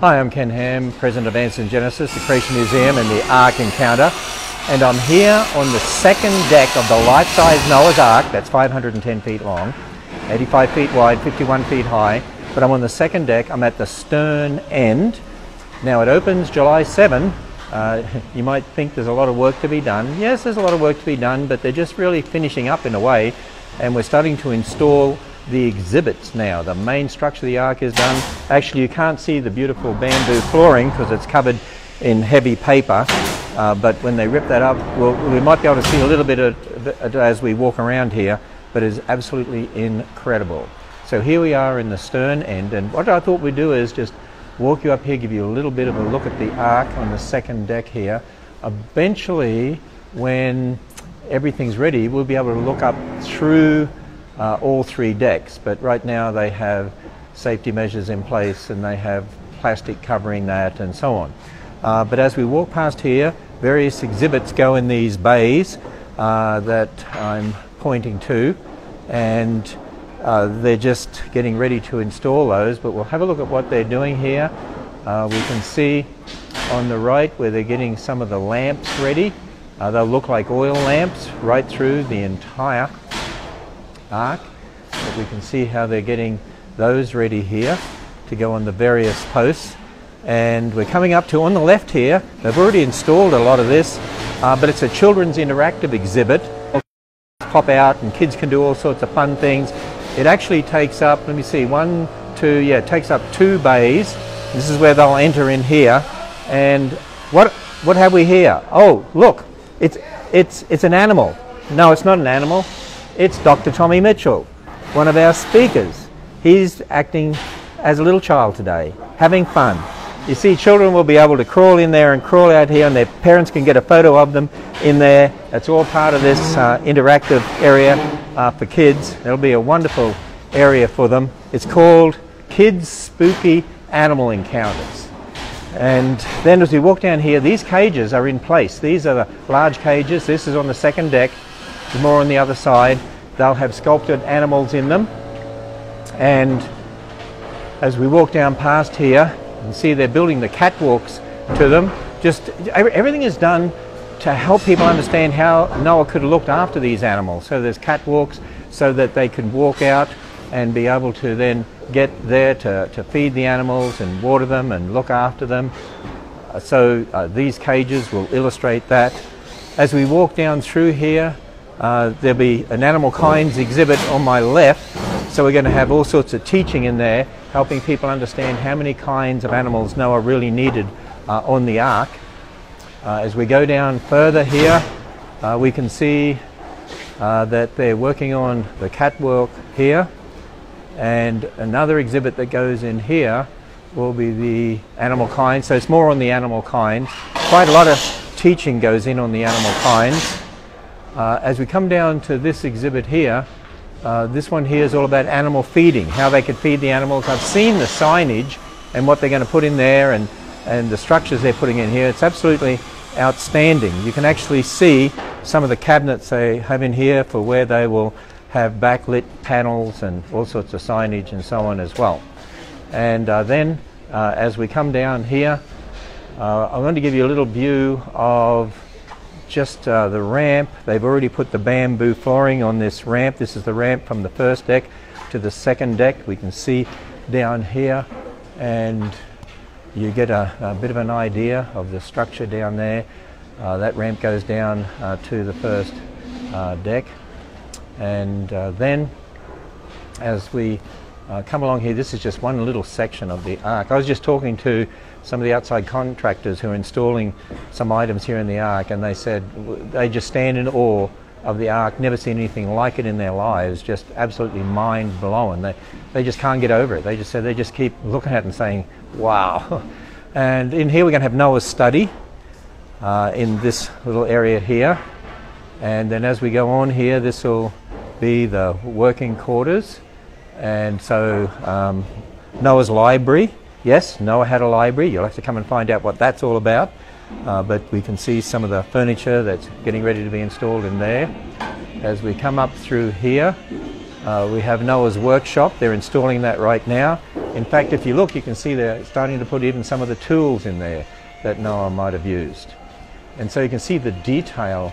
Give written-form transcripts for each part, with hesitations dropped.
Hi, I'm Ken Ham, President of Ants and Genesis, the Creation Museum and the Ark Encounter. And I'm here on the second deck of the life-size Noah's Ark, that's 510 feet long, 85 feet wide, 51 feet high. But I'm on the second deck, I'm at the stern end. Now it opens July 7. You might think there's a lot of work to be done. Yes, there's a lot of work to be done, but they're just really finishing up in a way. And we're starting to install the exhibits now. The main structure of the Ark is done. Actually, you can't see the beautiful bamboo flooring because it's covered in heavy paper. But when they rip that up, we might be able to see a little bit as we walk around here, but it's absolutely incredible. So here we are in the stern end, and what I thought we'd do is just walk you up here, give you a little bit of a look at the Ark on the second deck here. Eventually, when everything's ready, we'll be able to look up through all three decks, but right now they have safety measures in place and they have plastic covering that and so on. But as we walk past here, various exhibits go in these bays that I'm pointing to, and they're just getting ready to install those, but we'll have a look at what they're doing here. We can see on the right where they're getting some of the lamps ready. They'll look like oil lamps right through the entire Ark, but we can see how they're getting those ready here to go on the various posts. And we're coming up to, on the left here, they've already installed a lot of this, but it's a children's interactive exhibit. Pop out and kids can do all sorts of fun things. It actually takes up, let me see, it takes up 2 bays. This is where they'll enter in here. And what have we here? Oh, look, it's an animal. No, it's not an animal. It's Dr. Tommy Mitchell, one of our speakers. He's acting as a little child today, having fun. You see, children will be able to crawl in there and crawl out here, and their parents can get a photo of them in there. That's all part of this interactive area for kids. It'll be a wonderful area for them. It's called Kids Spooky Animal Encounters. And then as we walk down here, these cages are in place. These are the large cages. This is on the second deck. There's more on the other side. They'll have sculpted animals in them. And as we walk down past here, you can see they're building the catwalks to them. Just everything is done to help people understand how Noah could have looked after these animals. So there's catwalks so that they can walk out and be able to then get there to feed the animals and water them and look after them. These cages will illustrate that. As we walk down through here, there'll be an animal kinds exhibit on my left. So we're going to have all sorts of teaching in there, helping people understand how many kinds of animals Noah really needed on the Ark. As we go down further here, we can see that they're working on the catwalk here. And another exhibit that goes in here will be the animal kinds. So it's more on the animal kinds. Quite a lot of teaching goes in on the animal kinds. As we come down to this exhibit here, this one here is all about animal feeding, how they could feed the animals. I've seen the signage and what they're going to put in there and the structures they're putting in here. It's absolutely outstanding. You can actually see some of the cabinets they have in here for where they will have backlit panels and all sorts of signage and so on as well. And then as we come down here, I'm going to give you a little view of just the ramp. They've already put the bamboo flooring on this ramp. This is the ramp from the first deck to the second deck. We can see down here, and you get a bit of an idea of the structure down there. That ramp goes down to the first deck. And then as we come along here, this is just one little section of the Ark. I was just talking to some of the outside contractors who are installing some items here in the Ark, and they said they just stand in awe of the Ark, never seen anything like it in their lives, just absolutely mind-blowing. They just can't get over it. They just said they just keep looking at it and saying, wow. And in here we're going to have Noah's study in this little area here. And then as we go on here, this will be the working quarters. And so Noah's library. Yes, Noah had a library. You'll have to come and find out what that's all about. But we can see some of the furniture that's getting ready to be installed in there. As we come up through here, we have Noah's workshop. They're installing that right now. In fact, if you look, you can see they're starting to put even some of the tools in there that Noah might have used. And so you can see the detail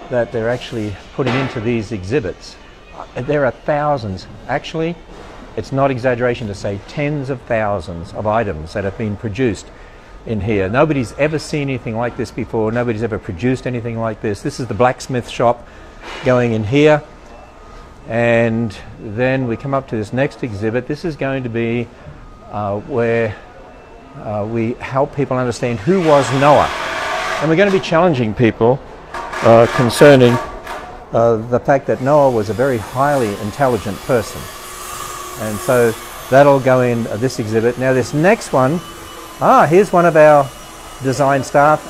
that they're actually putting into these exhibits. There are thousands. Actually, it's not exaggeration to say tens of thousands of items that have been produced in here. Nobody's ever seen anything like this before. Nobody's ever produced anything like this. This is the blacksmith shop going in here. And then we come up to this next exhibit. This is going to be where we help people understand who was Noah. And we're going to be challenging people concerning the fact that Noah was a very highly intelligent person. And so that'll go in this exhibit. Now this next one, here's one of our design staff.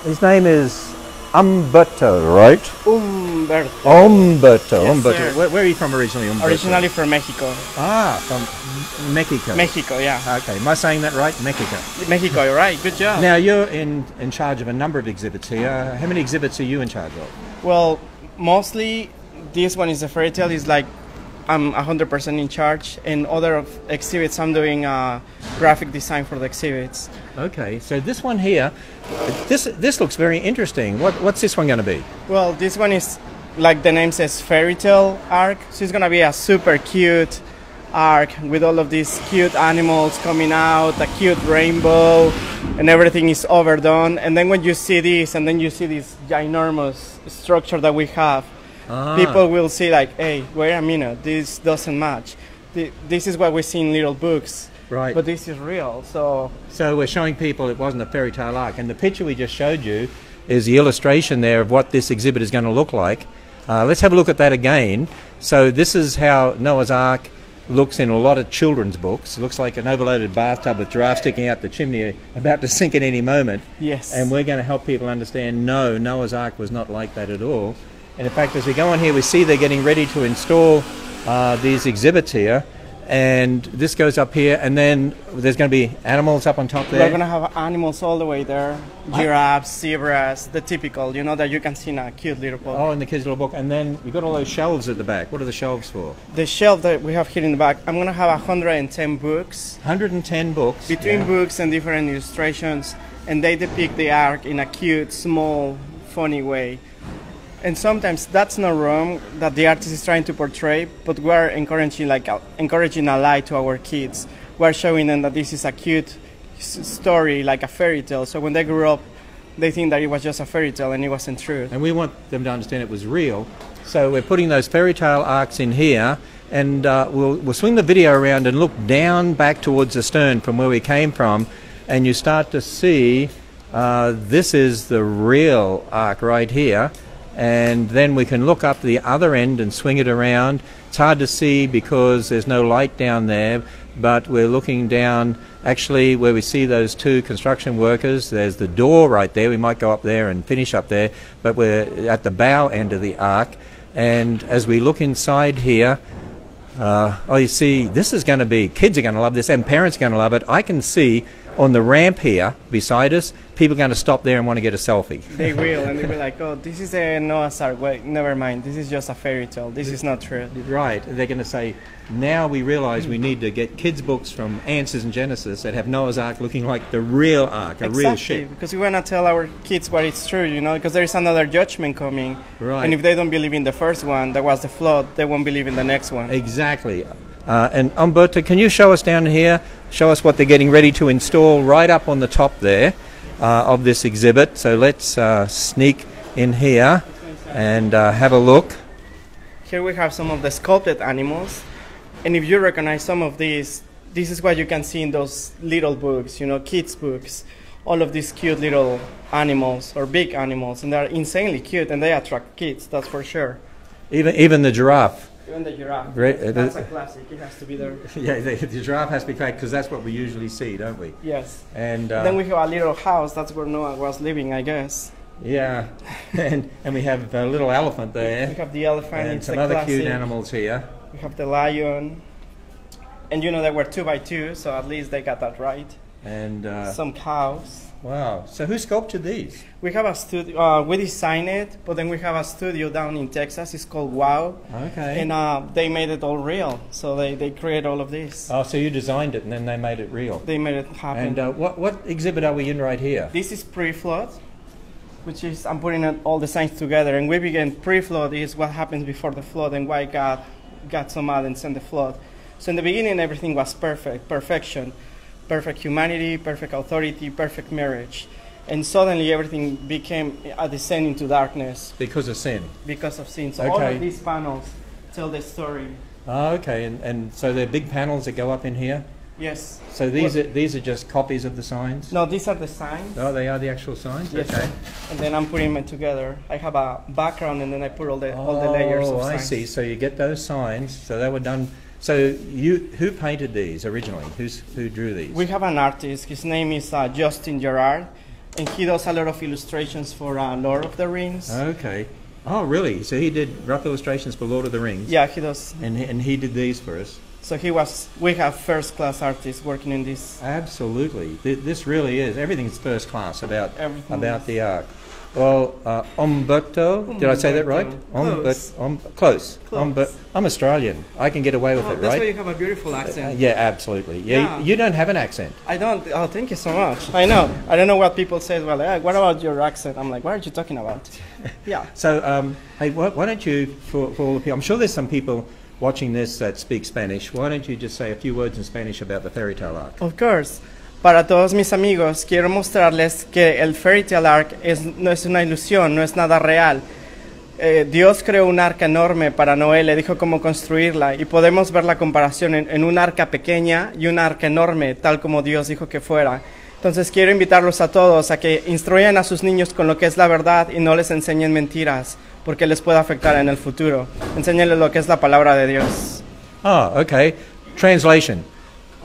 His name is Umberto, right? Umberto. Umberto. Yes, Umberto. Where are you from originally, Umberto? Originally from Mexico. From Mexico. Mexico, yeah. Okay, am I saying that right? Mexico. Mexico, you're right. Good job. Now you're in charge of a number of exhibits here. How many exhibits are you in charge of? Well, mostly this one is a fairy tale. It's like I'm 100% in charge, and other exhibits I'm doing graphic design for the exhibits. Okay, so this one here, this looks very interesting. What's this one going to be? Well, this one is, like the name says, fairy tale arc. So it's going to be a super cute arc with all of these cute animals coming out, a cute rainbow, and everything is overdone. And then when you see this, and then you see this ginormous structure that we have, people will see like, hey, wait a minute, this doesn't match. This is what we see in little books, right? But this is real. So we're showing people it wasn't a fairy tale arc. And the picture we just showed you is the illustration there of what this exhibit is going to look like. Let's have a look at that again. So this is how Noah's Ark looks in a lot of children's books. It looks like an overloaded bathtub with giraffes sticking out the chimney, about to sink at any moment. Yes. And we're going to help people understand, no, Noah's Ark was not like that at all. And in fact, as we go on here, we see they're getting ready to install these exhibits here. And this goes up here, and then there's going to be animals up on top there. We're going to have animals all the way there. Giraffes, zebras, the typical, you know, that you can see in a cute little book. Oh, in the kids' little book. And then you've got all those shelves at the back. What are the shelves for? The shelf that we have here in the back, I'm going to have 110 books. 110 books. Between books and different illustrations. And they depict the ark in a cute, small, funny way. And sometimes that's not wrong that the artist is trying to portray, but we're encouraging a lie to our kids. We're showing them that this is a cute story, like a fairy tale. So when they grow up, they think that it was just a fairy tale and it wasn't true. And we want them to understand it was real. So we're putting those fairy tale arcs in here, and we'll swing the video around and look down back towards the stern from where we came from, and you start to see this is the real arc right here. And then we can look up the other end and swing it around. It's hard to see because there's no light down there, but we're looking down actually where we see those two construction workers. There's the door right there. We might go up there and finish up there, but we're at the bow end of the arc. And as we look inside here, you see, this is going to be, kids are going to love this and parents are going to love it. I can see on the ramp here beside us, people are going to stop there and want to get a selfie. They will, and they'll be like, oh, this is a Noah's Ark. Wait, never mind. This is just a fairy tale. This is not true. Right. They're going to say, now we realize we need to get kids' books from Answers in Genesis that have Noah's Ark looking like the real ark, a real ship. Because we want to tell our kids what it's true, you know, because there is another judgment coming. Right. And if they don't believe in the first one, that was the flood, they won't believe in the next one. Exactly. And Umberto, can you show us down here, show us what they're getting ready to install right up on the top there of this exhibit. So let's sneak in here and have a look. Here we have some of the sculpted animals. And if you recognize some of these, this is what you can see in those little books, you know, kids' books. All of these cute little animals or big animals, and they're insanely cute, and they attract kids, that's for sure. Even the giraffe. Even the giraffe. That's a classic. It has to be there. Yeah, the giraffe has to be cracked because that's what we usually see, don't we? Yes. And then we have a little house. That's where Noah was living, I guess. Yeah, and we have a little elephant there. We have the elephant. And it's some the other classic. cute animals here. We have the lion. And you know they were 2x2, so at least they got that right. And some cows. wow. So who sculptured these? We have a studio. We designed it, but then we have a studio down in Texas. It's called Wow. Okay. And they made it all real. So they create all of this. Oh, so you designed it and then they made it real. They made it happen. And what exhibit are we in right here? This is pre-flood, which is I'm putting all the signs together. And we begin pre-flood is what happens before the flood and why God got so mad and sent the flood. So in the beginning, everything was perfection, perfect humanity, perfect authority, perfect marriage. And suddenly everything became a descent into darkness. Because of sin. Because of sin. So Okay. all of these panels tell the story. Oh, okay. And so they're big panels that go up in here? Yes. So these are just copies of the signs? No, these are the signs. Oh, they are the actual signs? Yes. Okay. And then I'm putting them together. I have a background and then I put all the layers of Oh, signs. I see. So you get those signs. So they were done. So who painted these originally? Who drew these? We have an artist. His name is Justin Gerard, and he does a lot of illustrations for Lord of the Rings. Okay. Oh, really? So he did rough illustrations for Lord of the Rings? Yeah, he does. And he did these for us? So we have first-class artists working in this. Absolutely. This really is. Everything's first class about Everything the Ark. Well, Umberto, did I say that right? Close. Close. Close. I'm Australian. I can get away with it, That's right? why you have a beautiful accent. Yeah, absolutely. Yeah, Yeah. you don't have an accent. I don't. Oh, thank you so much. I know. I don't know what people say. Well, what about your accent? I'm like, what are you talking about? Yeah. So, hey, why don't you, for all the people, I'm sure there's some people watching this that speak Spanish. Why don't you just say a few words in Spanish about the fairy tale ark? Of course. Para todos mis amigos, quiero mostrarles que el Fairy Tale Ark no es una ilusión, no es nada real. Dios creó un arca enorme para Noé, le dijo cómo construirla y podemos ver la comparación en un arca pequeña y un arca enorme, tal como Dios dijo que fuera. Entonces quiero invitarlos a todos a que instruyan a sus niños con lo que es la verdad y no les enseñen mentiras, porque les puede afectar en el futuro. Enséñenles lo que es la palabra de Dios. Ah, okay. Translation.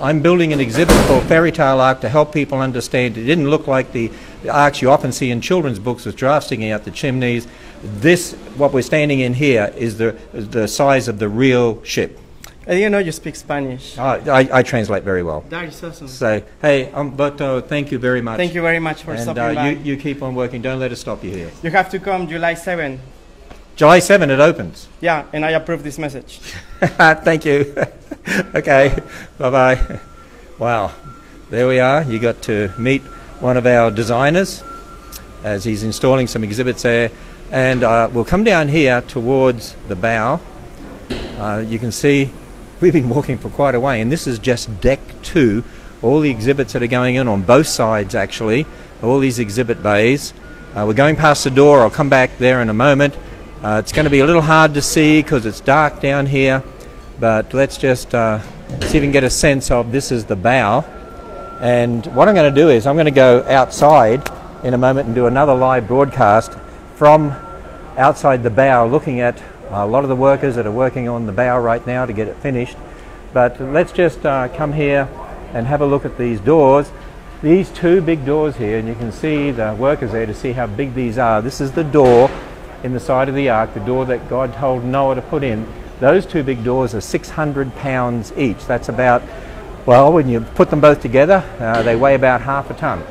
I'm building an exhibit called Fairy Tale Ark to help people understand. It didn't look like the arks you often see in children's books with drafts sticking out the chimneys. This, what we're standing in here, is the size of the real ship. I didn't know you speak Spanish. I translate very well. That is awesome. So, hey, Umberto, thank you very much. Thank you very much for stopping by. And you keep on working. Don't let us stop you here. You have to come July 7. July 7 it opens. Yeah, and I approve this message. Thank you. Okay, bye-bye. Wow, there we are. You got to meet one of our designers as he's installing some exhibits there. And we'll come down here towards the bow. You can see we've been walking for quite a way, and this is just deck 2. All the exhibits that are going in on both sides, actually, all these exhibit bays. We're going past the door. I'll come back there in a moment. It's going to be a little hard to see because it's dark down here, but let's just see if we can get a sense of this is the bow. And what I'm going to do is I'm going to go outside in a moment and do another live broadcast from outside the bow, looking at a lot of the workers that are working on the bow right now to get it finished. But let's just come here and have a look at these doors. These 2 big doors here, and you can see the workers there to see how big these are. This is the door in the side of the ark, the door that God told Noah to put in. Those 2 big doors are 600 pounds each. That's about, well, when you put them both together, they weigh about half a ton.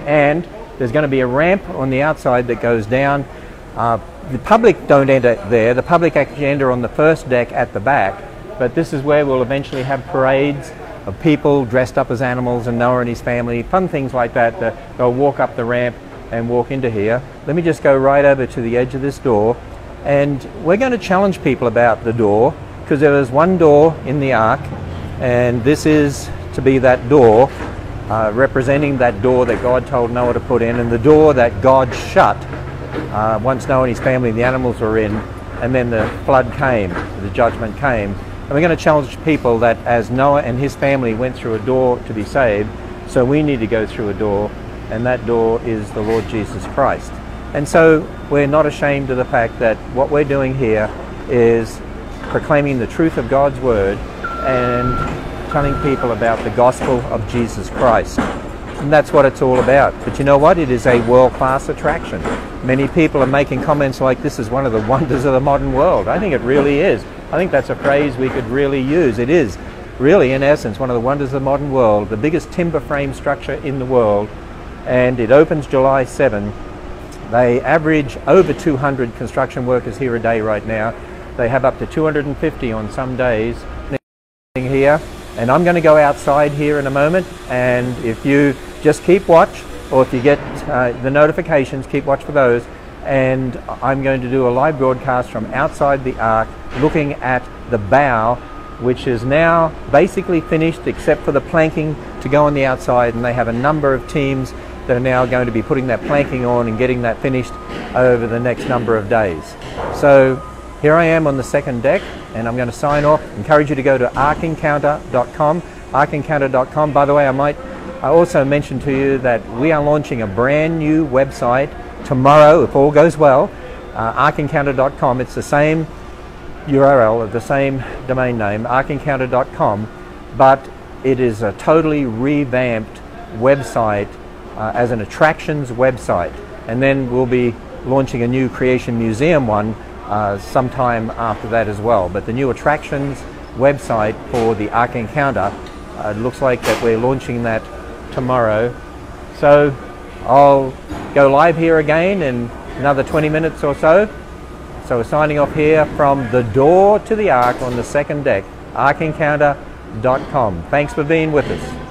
And there's going to be a ramp on the outside that goes down. The public don't enter there. The public actually enter on the first deck at the back. But this is where we'll eventually have parades of people dressed up as animals and Noah and his family, fun things like that. They'll walk up the ramp and walk into here. Let me just go right over to the edge of this door, and we're going to challenge people about the door, because there is one door in the ark, and this is to be that door, representing that door that God told Noah to put in, and the door that God shut once Noah and his family and the animals were in, and then the flood came, the judgment came. And we're going to challenge people that as Noah and his family went through a door to be saved, so we need to go through a door, and that door is the Lord Jesus Christ. And so we're not ashamed of the fact that what we're doing here is proclaiming the truth of God's word and telling people about the gospel of Jesus Christ. And that's what it's all about. But you know what? It is a world-class attraction. Many people are making comments like this is one of the wonders of the modern world. I think it really is. I think that's a phrase we could really use. It is really, in essence, one of the wonders of the modern world, the biggest timber frame structure in the world, and it opens July 7. They average over 200 construction workers here a day right now. They have up to 250 on some days here, and I'm going to go outside here in a moment, and if you just keep watch, or if you get the notifications, keep watch for those, and I'm going to do a live broadcast from outside the Ark looking at the bow, which is now basically finished except for the planking to go on the outside, and they have a number of teams that are now going to be putting that planking on and getting that finished over the next number of days. So here I am on the second deck, and I'm going to sign off. Encourage you to go to arkencounter.com. arkencounter.com. By the way, I also mentioned to you that we are launching a brand new website tomorrow, if all goes well. arkencounter.com. It's the same URL, the same domain name, arkencounter.com, but it is a totally revamped website as an attractions website, and then we'll be launching a new Creation Museum one sometime after that as well. But the new attractions website for the Ark Encounter, it looks like that we're launching that tomorrow. So I'll go live here again in another 20 minutes or so. So we're signing off here from the door to the Ark on the second deck, arkencounter.com. Thanks for being with us.